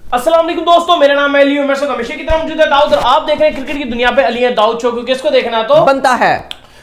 अस्सलाम वालेकुम दोस्तों, मेरा नाम है अली। मेरे साथ हमेशा की तरह मौजूद है दाऊद और आप देख रहे हैं क्रिकेट की दुनिया पे अली है दाऊद शो। क्योंकि इसको देखना तो बनता है।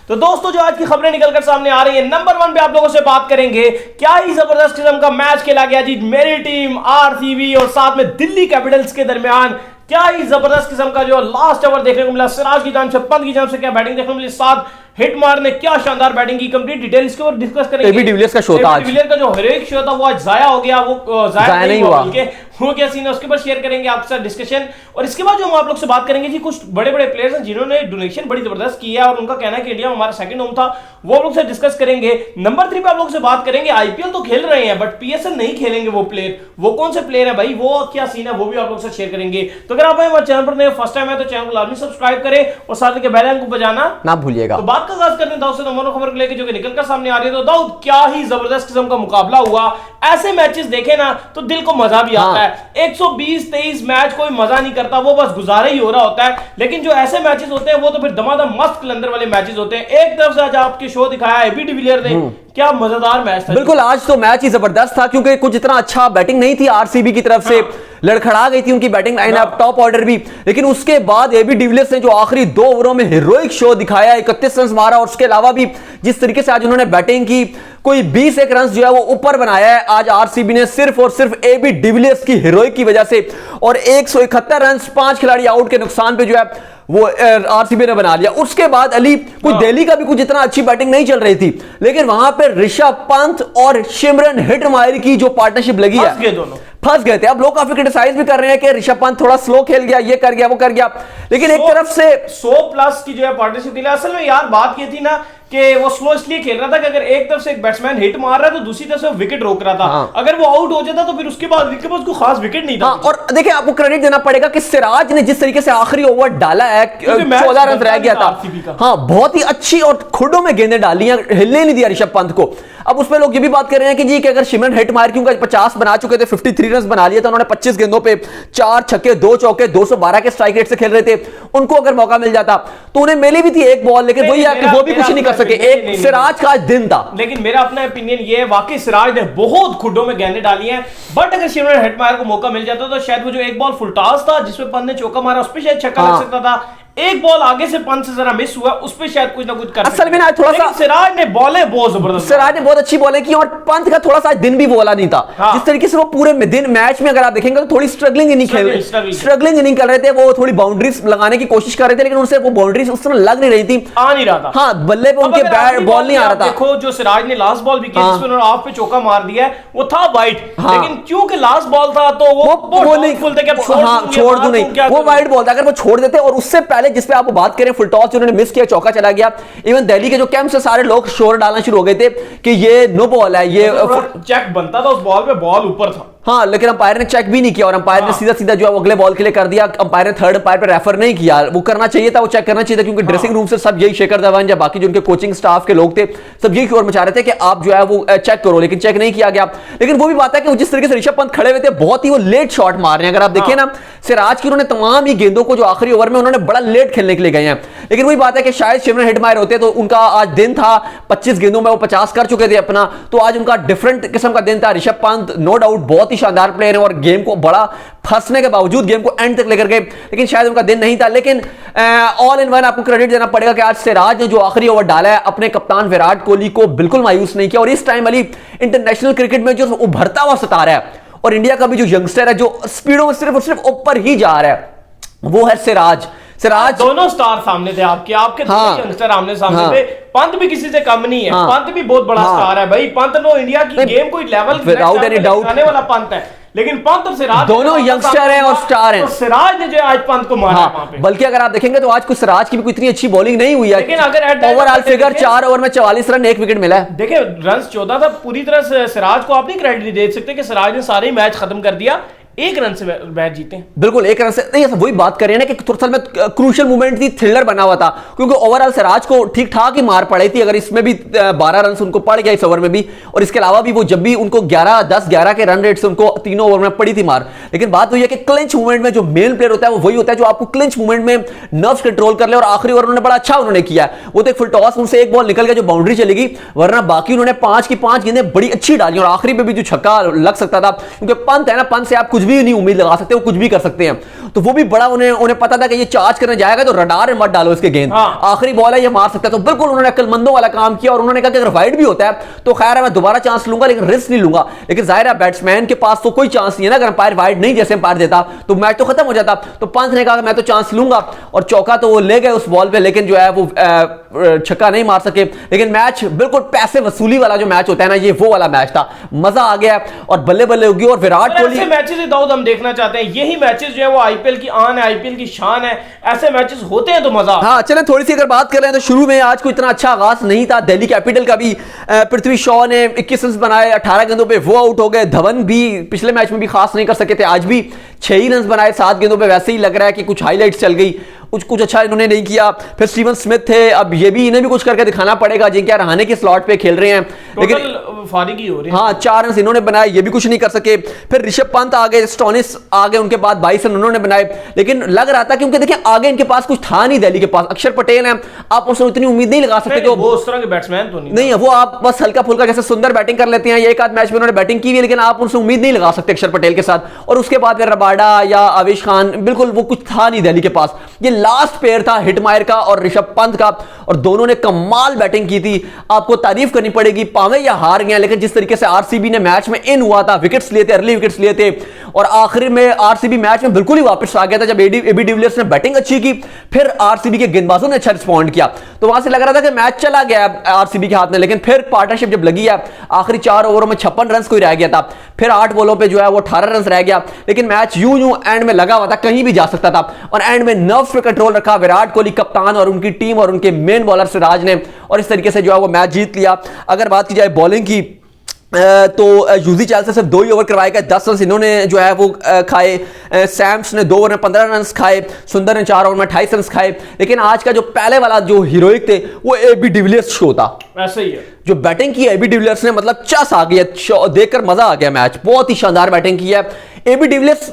तो दोस्तों, जो आज की खबरें निकलकर सामने आ रही है, नंबर 1 पे आप लोगों से बात करेंगे। क्या ही जबरदस्त किस्म का मैच खेला गया जी, मेरी टीम आरसीबी और साथ में दिल्ली कैपिटल्स के दरमियान। क्या ही जबरदस्त किस्म का जो लास्ट ओवर देखने को मिला, सिराज की जान से, पंत की जान से क्या बैटिंग देखने को मिली, साथ हिटमार ने क्या शानदार बैटिंग की। कंप्लीट डिटेल इसके ऊपर डिस्कस करेंगे। एबी डिविलियर्स का शो था आज। डिविलियर्स का जो हेरोइक शो था वो आज जाया हो गया, वो जाया नहीं हुआ, बल्कि वो क्या सीन है उसके ऊपर शेयर करेंगे आपके साथ डिस्कशन। और इसके बाद जो हम आप लोग से बात करेंगे जी, कुछ बड़े बड़े प्लेयर्स हैं जिन्होंने डोनेशन बड़ी जबरदस्त की है और उनका कहना है कि इंडिया में हमारा सेकंड होम था, वो आप लोग से डिस्कस करेंगे। नंबर 3 पे आप लोग से बात करेंगे, आईपीएल तो खेल रहे हैं बट पीएसएल नहीं खेलेंगे वो प्लेयर। वो कौन से प्लेयर है भाई, वो क्या सीन है, वो भी आप लोग से शेयर करेंगे। तो अगर आप हमारे चैनल पर नए फर्स्ट टाइम है तो चैनल को लाजमी सब्सक्राइब करें और साथ में बेल आइकन को बजाना ना भूलिएगा। तो बात का आगाज करते हैं दाऊद से दोनों खबर को लेकर जो कि निकलकर सामने आ रही है। तो दाऊद, क्या ही जबरदस्त किस्म का मुकाबला हुआ। ऐसे मैचेस देखे ना तो दिल को मजा भी आता है। 120-23 मैच कोई मजा नहीं करता, वो बस गुजारा ही हो रहा होता है। लेकिन जो ऐसे मैचेस होते हैं वो तो फिर धमाधम मस्त कलंदर वाले मैचेस होते हैं। एक तरफ से आज आपके शो दिखाया एबी डिविलियर ने, क्या मजेदार मैच था। बिल्कुल, आज तो मैच ही जबरदस्त था क्योंकि कुछ इतना अच्छा बैटिंग नहीं थी आरसीबी की तरफ से। लड़खड़ा गई थी उनकी बैटिंग लाइनअप, टॉप ऑर्डर भी। लेकिन उसके बाद एबी डिविलियर्स ने जो आखिरी 2 ओवरों में हीरोइक शो दिखाया, 31 रन मारा, और उसके अलावा भी जिस तरीके से आज उन्होंने बैटिंग की, कोई 20 रन जो है वो ऊपर बनाया है आज आरसीबी ने, सिर्फ और सिर्फ एबी डिविलियर्स की हीरोइक की वजह से। और 171 रन 5 खिलाड़ी आउट के नुकसान पे जो है वो आरसीबी ने बना लिया। उसके बाद अली, कुछ दिल्ली का भी कुछ इतना अच्छी बैटिंग नहीं चल रही थी, लेकिन वहां पे ऋषभ पंत और सिमरन हिटमायर की जो पार्टनरशिप लगी है, फंस गए थे। अब लोग काफी क्रिटिसाइज भी कर रहे हैं कि ऋषभ पंत थोड़ा स्लो खेल गया, ये कर गया, वो कर गया। लेकिन एक तरफ से 100+ की जो है पार्टनरशिप थी। असल में यार बात ये थी ना कि वो स्लो इसलिए खेल रहा था कि अगर एक तरफ से एक बैट्समैन हिट मार रहा है तो दूसरी तरफ से विकेट रोक रहा था। अगर वो आउट हो जाता तो फिर उसके बाद उनके पास कोई खास विकेट नहीं था। और देखिए, आपको क्रेडिट देना पड़ेगा कि सिराज ने जिस तरीके से आखिरी ओवर डाला है, 14 रन रह गया था। हाँ, बहुत ही अच्छी और खुडों में गेंदें डाली हैं, हिलने नहीं दिया ऋषभ पंत को। अब उसमें लोग ये भी बात कर रहे हैं कि जी कि अगर सिमरन हिटमायर क्योंकि 50 बना चुके थे, 53 रन बना लिए थे उन्होंने 25 गेंदों पे, 4 छक्के 2 चौके, 212 के स्ट्राइक रेट से खेल रहे थे। उनको अगर मौका मिल जाता तो उन्हें मिली भी थी एक बॉल, लेकिन वही है कि वो भी कुछ नहीं कर सके। एक सिराज का दिन था। लेकिन मेरा अपना ओपिनियन ये है, वाकई सिराज ने बहुत खुडों में गेंदें डाली हैं। बट अगर सिमरन हिटमायर को मौका मिल जाता तो शायद वो जो एक बॉल फुलटॉस था जिसमें पंत ने चौका मारा, उस पर शायद छक्का लग सकता था। एक बॉल आगे से पंत से जरा मिस हुआ, उस पे शायद कुछ ना कुछ कर असल में ना थोड़ा सा सिराज ने बॉलें बहुत जबरदस्त, सिराज ने बहुत अच्छी बॉलें की और पंत का थोड़ा सा दिन भी बोला नहीं था। जिस तरीके से वो पूरे दिन मैच में अगर आप देखेंगे तो थोड़ी स्ट्रगलिंग इनिंग खेल रहे, स्ट्रगलिंग इनिंग कर रहे थे। वो थोड़ी बाउंड्रीज लगाने की कोशिश कर रहे थे, लेकिन उनसे वो बाउंड्रीज उस समय लग नहीं रही थी, आ नहीं रहा था। हाँ, बल्ले पे उनके बैट बॉल नहीं आ रहा था। देखो जो सिराज ने लास्ट बॉल भी किया जिसमें उन्होंने ऑफ पे चौका मार दिया, वो था वाइड, लेकिन क्योंकि लास्ट बॉल था तो वो नहीं बोलते कि छोड़ दूं, नहीं, वो वाइड बॉल था। अगर वो छोड़ देते, और उससे पहले जिस पे आप बात फुल टॉस उन्होंने मिस किया, चौका चला गया। इवन दिल्ली के जो कैंप से सारे लोग शोर डालना शुरू हो गए थे कि ये नो बॉल है, ये चेक बनता था उस बॉल पे, बॉल ऊपर था। हाँ, लेकिन अंपायर ने चेक भी नहीं किया और अंपायर ने सीधा सीधा जो है अगले बॉल के लिए कर दिया। अंपायर ने थर्ड अंपायर पे रेफर नहीं किया, वो करना चाहिए था, वो चेक करना चाहिए था, क्योंकि ड्रेसिंग रूम से सब यही, शेखर धवन या बाकी जो उनके कोचिंग स्टाफ के लोग थे, सब यही शोर मचा रहे थे कि आप जो है वो चेक करो, लेकिन चेक नहीं किया गया। लेकिन वो भी बात है कि जिस तरीके से ऋषभ पंत खड़े हुए थे, बहुत ही वो लेट शॉट मार रहे हैं। अगर आप देखिए ना, सिराज की उन्होंने तमाम ही गेंदों को जो आखिरी ओवर में उन्होंने बड़ा लेट खेलने के लिए गए हैं। लेकिन वही बात है कि शायद सिमरन हिटमायर होते तो उनका आज दिन था, 25 गेंदों में वो 50 कर चुके थे अपना, तो आज उनका डिफरेंट किस्म का दिन था। ऋषभ पंत नो डाउट बहुत ही शानदार प्लेयर है और गेम को बड़ा फंसने के बावजूद गेम को एंड तक लेकर गए, लेकिन शायद उनका दिन नहीं था। लेकिन ऑल इन वन आपको क्रेडिट देना पड़ेगा कि आज सिराज ने जो आखिरी ओवर डाला है, अपने कप्तान विराट कोहली को बिल्कुल मायूस नहीं किया। और इस टाइम अली इंटरनेशनल क्रिकेट में जो उभरता हुआ सितारा है, और इंडिया का भी जो यंगस्टर है जो स्पीडों में सिर्फ और सिर्फ ऊपर ही जा रहा है, वो है सिराज। दोनों स्टार सामने थे आपके यंगस्टर आमने सामने थे। पंत भी किसी से कम नहीं है, पंत भी बहुत बड़ा स्टार है भाई। पंत नो इंडिया की गेम कोई लेवल दिखाने वाला पंत है, लेकिन पंत और सिराज दोनों यंगस्टर हैं और स्टार हैं। तो सिराज ने जो आज पंत को मारा वहां पे। बल्कि अगर आप देखेंगे तो आज कुछ सिराज की भी कोई इतनी अच्छी बॉलिंग नहीं हुई है, लेकिन अगर ओवरऑल फिगर 4 ओवर में 44 रन 1 विकेट मिला है। देखिए रन 14 था, पूरी तरह से सिराज को आप नहीं क्रेडिट दे सकते कि सिराज ने सारे मैच खत्म कर दिया। 1 रन से मैच जीते, बिल्कुल 1 रन से नहीं। वही बात कर रहे हैं ना कि असल में क्रूशियल मूवमेंट थी, थ्रिलर बना हुआ था, क्योंकि ओवरऑल सिराज को ठीक ठाक ही मार पड़ी थी। अगर इसमें भी 12 रन उनको पड़ गया इस ओवर में भी, और इसके अलावा भी वो जब भी उनको 10-11 के रन रेट से उनको तीनों ओवर में पड़ी थी मार। लेकिन बात वही है कि क्लिंच मूवमेंट में जो मेन प्लेयर होता है वो वही होता है जो आपको क्लिंच मूवमेंट में नर्व्स कंट्रोल कर ले। और आखिरी ओवर उन्होंने बड़ा अच्छा उन्होंने किया, वो तो एक फुल टॉस उनसे एक बॉल निकल गया जो बाउंड्री चलेगी, वरना बाकी उन्होंने 5 की 5 गेंदें बड़ी अच्छी डाली और आखिरी पे भी जो छक्का लग सकता था, क्योंकि पंत है ना, पंत से आप कुछ भी नहीं उम्मीद लगा सकते, वो कुछ भी कर सकते हैं। तो वो भी बड़ा उन्हें पता था कि ये चार्ज करने जाएगा तो रडार में मत डालो इसके गेंद, आखिरी बॉल है ये मार सकता है। तो बिल्कुल उन्होंने अक्लमंदों वाला काम किया और उन्होंने कहा कि अगर वाइड भी होता है तो खैर है मैं दोबारा चांस लूंगा लेकिन रिस्क नहीं लूंगा। लेकिन जाहिर है बैट्समैन के पास तो कोई चांस नहीं है ना, अगर अंपायर वाइड नहीं जैसे अंपायर देता तो मैच तो खत्म हो जाता। तो पंत ने कहा मैं तो चांस लूंगा और चौका तो वो ले गए उस बॉल पे, लेकिन जो है वो छक्का नहीं मार सके। लेकिन मैच बिल्कुल पैसे वसूली वाला जो मैच होता है ना, ये वो वाला मैच था, मजा आ गया और बल्ले बल्ले होगी। और विराट कोहली मैचेस दाऊद हम देखना चाहते हैं, यही मैचेस जो है वो आईपीएल की आन है, आईपीएल की शान है, ऐसे मैचेस होते हैं तो मजा। हाँ चलें थोड़ी सी अगर बात कर रहे हैं तो शुरू में आज को इतना अच्छा आगाज नहीं था। दिल्ली कैपिटल का भी पृथ्वी शॉ ने 21 रन बनाए, 18 गेंदों पे वो आउट हो गए। धवन भी पिछले मैच में भी खास नहीं कर सके थे, आज भी 6 ही रन बनाए 7 गेंदों पे। वैसे ही लग रहा है कि कुछ हाईलाइट्स चल गई, कुछ अच्छा इन्होंने नहीं किया। फिर स्टीवन स्मिथ थे, अब ये भी इन्हें भी कुछ करके दिखाना पड़ेगा। जिनके रहाणे के स्लॉट पे खेल रहे हैं लेकिन फारिगी हो रही है। हाँ 4 रन इन्होंने बनाए, ये भी कुछ नहीं कर सके। फिर ऋषभ पंत आ गए, स्टोनिस आ गए, उनके बाद 22 रन उन्होंने बनाए। लेकिन लग रहा था क्योंकि देखिए आगे इनके पास कुछ था नहीं, दिल्ली के पास अक्षर पटेल है, आप उससे इतनी उम्मीद नहीं लगा सकते कि वो उस तरह के बैट्समैन तो नहीं है। वो आप बस हल्का फुल्का जैसे सुंदर बैटिंग कर लेते हैं, एक आध मैच में उन्होंने बैटिंग की हुई, लेकिन आप उनसे उम्मीद नहीं लगा सकते अक्षर पटेल के साथ। और उसके बाद फिर रबाडा या आवेश खान, बिल्कुल वो कुछ था नहीं दिल्ली के पास। ये लास्ट पेयर था हिटमायर का और ऋषभ पंत का, और दोनों ने कमाल बैटिंग की थी। आपको तारीफ करनी पड़ेगी, पावे या हार गया लेकिन जिस तरीके से आरसीबी ने मैच में इन हुआ था, विकेट्स लिए थे, अर्ली विकेट्स लिए थे और आखिर में आरसीबी मैच में बिल्कुल ही वापस आ गया था जब एबी डिविलियर्स ने बैटिंग अच्छी की, फिर आरसीबी के गेंदबाजों ने अच्छा रिस्पॉन्ड किया। तो वहां से लग रहा था कि मैच चला गया आरसीबी के हाथ में, लेकिन फिर पार्टनरशिप जब लगी है, आखिरी 4 ओवरों में 56 रन कोई रह गया था, फिर 8 बॉलों पे जो है वो 18 रन रह गया। लेकिन मैच यूं एंड में लगा हुआ था, कहीं भी जा सकता था और एंड में नर्व्स पे कंट्रोल रखा विराट कोहली कप्तान और उनकी टीम और उनके मेन बॉलर सिराज ने, और इस तरीके से जो है वो मैच जीत लिया। अगर बात की जाए बॉलिंग की तो यूजी चाल से सिर्फ 2 ही ओवर करवाए गए, 10 रन इन्होंने जो है वो खाए। सैम्स ने 2 ओवर में 15 रन खाए, सुंदर ने 4 ओवर में 28 रन खाए। लेकिन आज का जो पहले वाला जो हीरोइक थे वो एबी डिविलियर्स शो था। ऐसा ही है, जो बैटिंग की एबी डिविलियर्स ने मतलब चस आ गया, देखकर मजा आ गया मैच, बहुत ही शानदार बैटिंग की है। एबी डिविलियर्स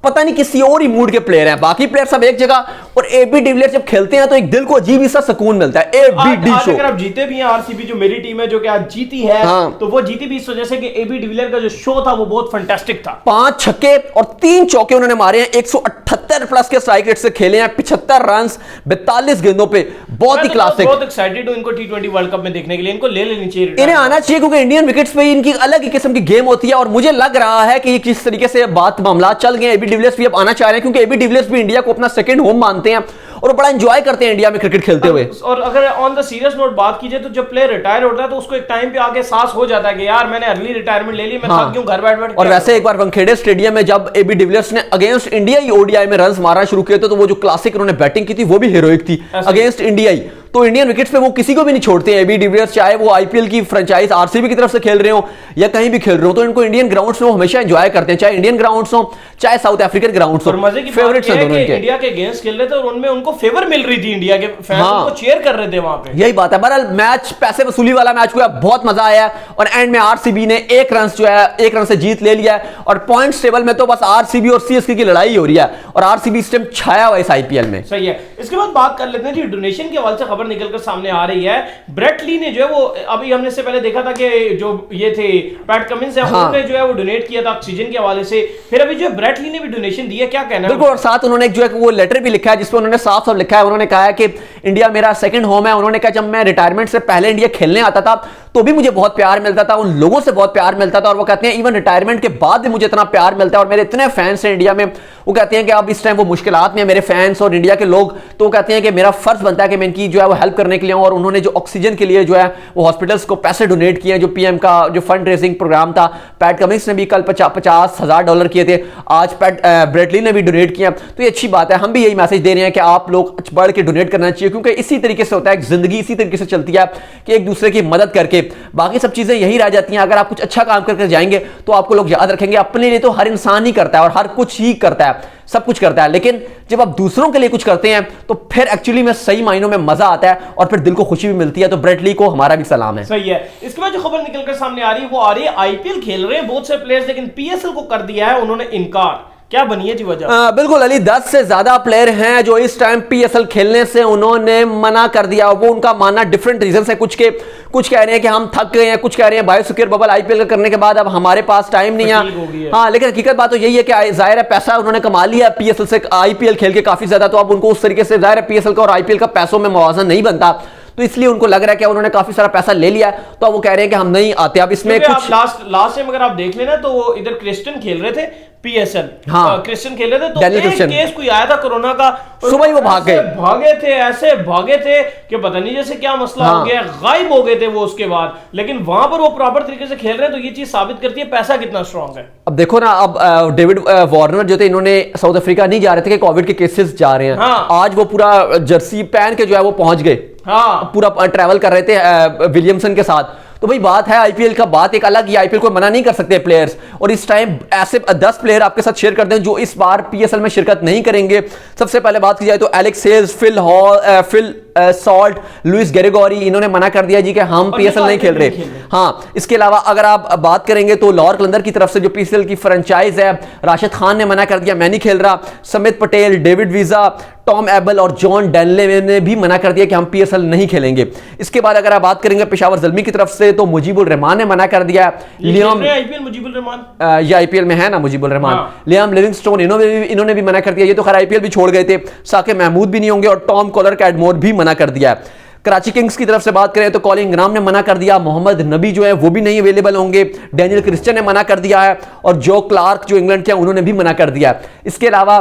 पता नहीं किसी और ही मूड के प्लेयर हैं, बाकी प्लेयर सब एक जगह, और एबी डिविलियर्स जब खेलते हैं तो एक दिल को अजीब ही सा सुकून मिलता है। एबी शो अगर आप जीते भी हैं, आरसीबी जो मेरी टीम है जो कि आज जीती है, तो वो जीती भी इस वजह से कि एबी डिविलियर का जो शो था वो बहुत फैंटास्टिक था। 5 छक्के और 3 चौके उन्होंने मारे हैं, 178 प्लस के स्ट्राइक रेट से खेले हैं, 75 रन 42 गेंदों पे, बहुत ही क्लासिक। बहुत एक्साइटेड हूं इनको T20 वर्ल्ड कप में देखने के लिए, इनको ले लेनी चाहिए, इन्हें आना चाहिए क्योंकि इंडियन विकेट्स पे इनकी अलग ही किस्म की गेम होती है। और मुझे लग रहा है कि किस तरीके से बात मामला चल गए, एबी डिविलियर्स भी अब आना चाह रहे हैं क्योंकि एबी डिविलियर्स भी इंडिया को अपना सेकंड होम मानते हैं और बड़ा एंजॉय करते हैं इंडिया में क्रिकेट खेलते हुए। और अगर ऑन द सीरियस नोट बात कीजिए तो जब प्लेयर रिटायर होता है तो उसको एक टाइम पे आके एहसास हो जाता है कि यार मैंने अर्ली रिटायरमेंट ले ली, मैं थक क्यों घर बैठ। और वैसे एक बार वानखेड़े स्टेडियम में जब एबी डिविलियर्स ने अगेंस्ट इंडिया ही ओडीआई में रन्स मारना शुरू किए थे तो वो जो क्लासिक उन्होंने बैटिंग की थी वो भी हीरोइक थी अगेंस्ट इंडिया ही। तो इंडियन विकेट्स पे वो किसी को भी नहीं छोड़ते हैं एबी डिविलियर्स, चाहे वो आईपीएल की फ्रेंचाइज आरसीबी की तरफ से खेल रहे हो या कहीं भी खेल रहे हो, तो इनको इंडियन ग्राउंड्स में वो हमेशा एंजॉय करते हैं, चाहे इंडियन ग्राउंड्स हो चाहे साउथ अफ्रीकन ग्राउंड्स हो। मजे की फेवरेट्स हैं दोनों के। इंडिया के अगेंस्ट खेल रहे थे और उनमें उनको फेवर मिल रही थी, इंडिया के फैंस उनको चीयर कर रहे थे वहां पे। यही बात है। बहरहाल मैच पैसे वसूली वाला मैच हुआ, बहुत मजा आया और एंड में आरसीबी ने 1 रन जो है 1 रन से जीत ले लिया और पॉइंट्स टेबल में तो बस आरसीबी और सीएसके की लड़ाई हो रही है और आरसीबी इस टाइम छाया हुआ इस आईपीएल में। सही है। इसके बाद बात कर लेते हैं जी डोनेशन के हवाले से खबर निकलकर सामने आ रही है। ब्रेट ली ने जो है वो अभी हमने से पहले देखा था कि जो ये थे पैट कमिंस है उन्होंने जो है वो डोनेट किया था ऑक्सीजन के हवाले से, फिर अभी जो ब्रेट ली ने भी डोनेशन दिया, क्या कहना है? बिल्कुल, और साथ उन्होंने जो है वो लेटर भी लिखा है जिसमें उन्होंने साफ साफ लिखा है, उन्होंने कहा है कि इंडिया मेरा सेकंड होम है। उन्होंने कहा जब मैं रिटायरमेंट से पहले इंडिया खेलने आता था तो भी मुझे बहुत प्यार मिलता था, उन लोगों से बहुत प्यार मिलता था और वो कहते हैं इवन रिटायरमेंट के बाद भी मुझे इतना प्यार मिलता है और मेरे इतने फैंस हैं इंडिया में। वो कहते हैं कि अब इस टाइम वो मुश्किलात में मेरे फैंस और इंडिया के लोग, तो वो कहते हैं कि मेरा फर्ज बनता है कि मैं इनकी जो है वो हेल्प करने के लिए। और उन्होंने जो ऑक्सीजन के लिए जो है वो हॉस्पिटल्स को पैसे डोनेट किए, जो पीएम का जो फंड रेजिंग प्रोग्राम था, पैट कमिंस ने भी कल $50,000 किए थे, आज ब्रेट ली ने भी डोनेट किया। तो ये अच्छी बात है, हम भी यही मैसेज दे रहे हैं कि आप लोग बढ़ के डोनेट करना चाहिए क्योंकि इसी तरीके से होता है, जिंदगी इसी तरीके से चलती है कि एक दूसरे की मदद करके, बाकी सब चीजें यही रह जाती हैं। अगर आप कुछ अच्छा काम करके जाएंगे तो आपको लोग याद रखेंगे। अपने लिए तो हर इंसान ही करता है और हर कुछ ही करता है, सब कुछ करता है, लेकिन जब आप दूसरों के लिए कुछ करते हैं तो फिर एक्चुअली में सही मायनों में मजा आता है और फिर दिल को खुशी भी मिलती है। तो ब्रेट ली को हमारा भी सलाम है। सही है। इसके बाद जो खबर निकलकर सामने आ रही है वो आ रही है आईपीएल खेल रहे हैं बहुत से प्लेयर्स, लेकिन पीएसएल को कर दिया है उन्होंने इनकार। क्या बनी है जी वजह? बिल्कुल अली, 10 से ज्यादा प्लेयर हैं जो इस टाइम पीएसएल खेलने से उन्होंने मना कर दिया। वो उनका मानना डिफरेंट रीजन है। कुछ कह रहे हैं कि हम थक गए हैं, कुछ कह रहे हैं बायोसिक्योर बबल आईपीएल करने के बाद अब हमारे पास टाइम नहीं है। हाँ, लेकिन हकीकत बात तो यही है कि जाहिर है पैसा उन्होंने कमा लिया पीएसएल से, आईपीएल खेल के काफी ज्यादा, तो अब उनको उस तरीके से जाहिर है पीएसएल का और आईपीएल का पैसों में मवाजन नहीं बनता, तो इसलिए उनको लग रहा है कि उन्होंने काफी सारा पैसा ले लिया है, तो अब वो कह रहे हैं कि हम नहीं आते। अब इसमें कुछ लास्ट टाइम अगर आप देख लेना तो वो इधर क्रिस्टियन खेल रहे थे पीएसएल, हाँ क्रिस्टियन खेल रहे थे, तो एक केस कोई आया था कोरोना का, सुबह ही वो भागे थे ऐसे भागे थे कि पता नहीं जैसे क्या मसला हो गया, गायब हो गए थे वो उसके बाद। लेकिन वहां पर वो प्रॉपर तरीके से खेल रहे हैं, तो ये चीज साबित करती है पैसा कितना स्ट्रांग है। अब देखो ना, अब डेविड वार्नर जो थे, इन्होंने साउथ अफ्रीका नहीं जा रहे थे कि कोविड के केसेस जा रहे हैं। हाँ। आज वो पूरा जर्सी पहन के जो है वो पहुंच गए। हाँ, पूरा ट्रैवल कर रहे थे विलियमसन के साथ। तो भाई बात है आईपीएल का, बात एक अलग, ये आईपीएल को मना नहीं कर सकते प्लेयर्स। और इस टाइम ऐसे 10 प्लेयर आपके साथ शेयर करते हैं जो इस बार पीएसएल में शिरकत नहीं करेंगे। सबसे पहले बात की जाए तो Alex Hales, Phil Salt, Lewis Gregory, इन्होंने मना कर दिया जी कि हम पीएसएल नहीं खेल रहे। हाँ, इसके अलावा अगर आप बात करेंगे तो लाहौर कलंदर की तरफ से जो पीएसएल की फ्रेंचाइज है, राशिद खान ने मना कर दिया, मैं नहीं खेल रहा। Samit Patel, David Wiese, Tom Abell और जॉन डेनले ने भी मना कर दिया कि हम पीएसएल नहीं खेलेंगे। इसके बाद अगर आप बात करेंगे पेशावर ज़ल्मी की तरफ से, तो मुजीबुर रहमान ने मना कर दिया। लियाम आईपीएल मुजीबुर रहमान, ये आईपीएल में है ना मुजीबुर रहमान। लियाम लिविंगस्टोन, इन्होंने भी मना कर दिया। ये तो खैर आईपीएल भी छोड़ गए थे। साकिब महमूद भी नहीं होंगे, और टॉम कॉलर कैडमोर भी मना कर दिया है। कराची किंग्स की तरफ से बात करें तो कॉलिन ग्राम ने मना कर दिया, मोहम्मद नबी जो है वो भी नहीं अवेलेबल होंगे, डैनियल क्रिश्चियन ने मना कर दिया है, और जो क्लार्क जो इंग्लैंड के हैं उन्होंने भी मना कर दिया है। इसके अलावा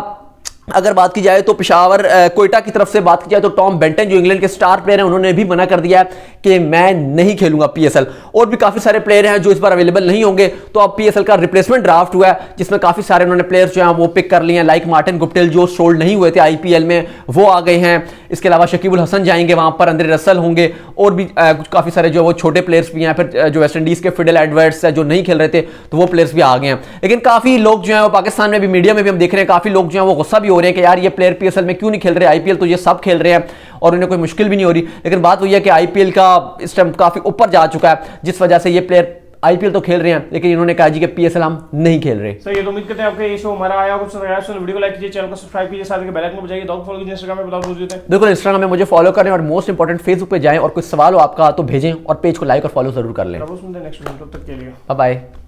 अगर बात की जाए तो पेशावर कोयटा की तरफ से बात की जाए तो टॉम बेंटन जो इंग्लैंड के स्टार प्लेयर हैं उन्होंने भी मना कर दिया है कि मैं नहीं खेलूंगा पीएसएल। और भी काफी सारे प्लेयर हैं जो इस बार अवेलेबल नहीं होंगे। तो अब पीएसएल का रिप्लेसमेंट ड्राफ्ट हुआ है जिसमें काफी सारे उन्होंने प्लेयर्स जो हैं वो पिक कर लिए हैं, लाइक मार्टिन गुप्टिल जो सोल्ड नहीं हुए थे आईपीएल में, वो आ गए हैं। इसके अलावा शकीबुल हसन जाएंगे वहां पर, अंद्रे रसल होंगे, और भी काफी सारे जो वो छोटे प्लेयर्स भी हैं। फिर जो वेस्ट इंडीज के फिडेल एडवर्ड्स है जो नहीं खेल रहे थे, तो वो प्लेयर्स भी आ गए हैं। लेकिन काफी लोग जो है वो पाकिस्तान में भी, मीडिया में भी हम देख रहे हैं, काफी लोग जो है वो गुस्सा भी हो रहे हैं कि यार ये प्लेयर पीएसएल में क्यों नहीं खेल रहे, आईपीएल तो ये सब खेल रहे हैं और उन्हें कोई मुश्किल भी नहीं हो रही। लेकिन बात वही है कि आईपीएल का इस टाइम काफी ऊपर जा चुका है, जिस वजह से ये प्लेयर आईपीएल तो खेल रहे हैं लेकिन इन्होंने कहा जी कि पीएसएल हम नहीं खेल रहे। सर ये तो उम्मीद करते हैं आपके ये शो हमारा आया कुछ वीडियो को लाइक कीजिए, चैनल को सब्सक्राइब कीजिए, साथ में बेल आइकन को बजाइए, डॉग फॉलो कीजिए, इंस्टाग्राम में बताओ हैं। बिल्कुल, इंस्टाग्राम में मुझे फॉलो करें, और मोस्ट इंपॉर्टेंट फेसबुक पे जाएं, और कुछ सवाल हो आपका तो भेजें, और पेज को लाइक और फॉलो जरूर कर लें। नेक्स्ट वीडियो, तब तक के लिए बाय बाय।